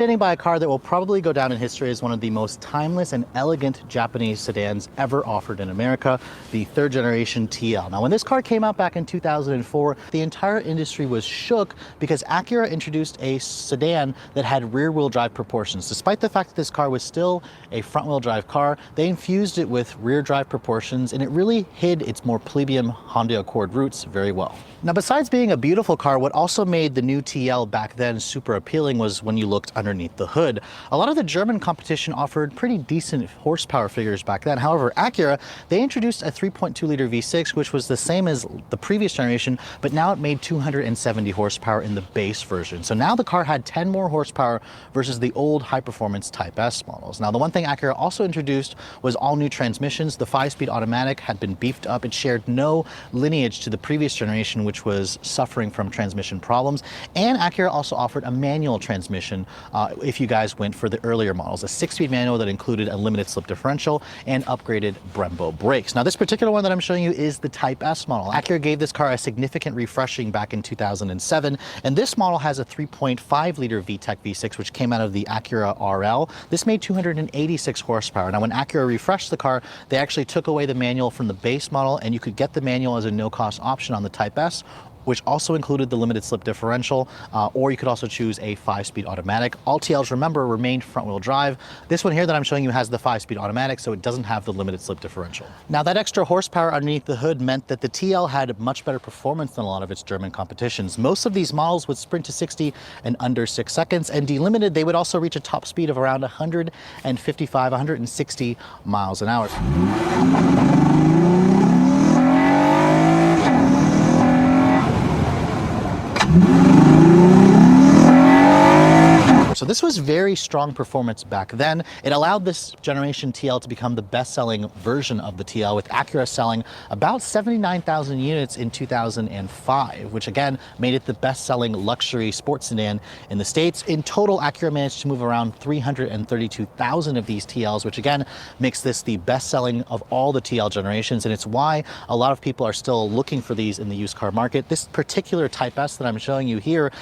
standing by a car that will probably go down in history as one of the most timeless and elegant Japanese sedans ever offered in America, the third generation TL. Now, when this car came out back in 2004, the entire industry was shook because Acura introduced a sedan that had rear-wheel drive proportions. Despite the fact that this car was still a front-wheel drive car, they infused it with rear drive proportions, and it really hid its more plebeian Honda Accord roots very well. Now, besides being a beautiful car, what also made the new TL back then super appealing was when you looked underneath the hood. A lot of the German competition offered pretty decent horsepower figures back then. However, Acura, they introduced a 3.2 liter V6, which was the same as the previous generation, but now it made 270 horsepower in the base version. So now the car had 10 more horsepower versus the old high-performance Type S models. Now, the one thing Acura also introduced was all new transmissions. The 5-speed automatic had been beefed up. It shared no lineage to the previous generation, which was suffering from transmission problems. And Acura also offered a manual transmission if you guys went for the earlier models, a 6-speed manual that included a limited slip differential and upgraded Brembo brakes. Now, this particular one that I'm showing you is the Type S model. Acura gave this car a significant refreshing back in 2007, and this model has a 3.5 liter VTEC V6, which came out of the Acura RL. This made 286 horsepower. Now, when Acura refreshed the car, they actually took away the manual from the base model, and you could get the manual as a no-cost option on the Type S, which also included the limited slip differential, or you could also choose a 5-speed automatic. All TLs, remember, remained front-wheel drive. This one here that I'm showing you has the 5-speed automatic, so it doesn't have the limited slip differential. Now, that extra horsepower underneath the hood meant that the TL had much better performance than a lot of its German competitions. Most of these models would sprint to 60 in under 6 seconds, and delimited, they would also reach a top speed of around 155, 160 miles an hour. So this was very strong performance back then. It allowed this generation TL to become the best-selling version of the TL, with Acura selling about 79,000 units in 2005, which again made it the best-selling luxury sports sedan in the States. In total, Acura managed to move around 332,000 of these TLs, which again makes this the best-selling of all the TL generations, and it's why a lot of people are still looking for these in the used car market. This particular Type S that I'm showing you here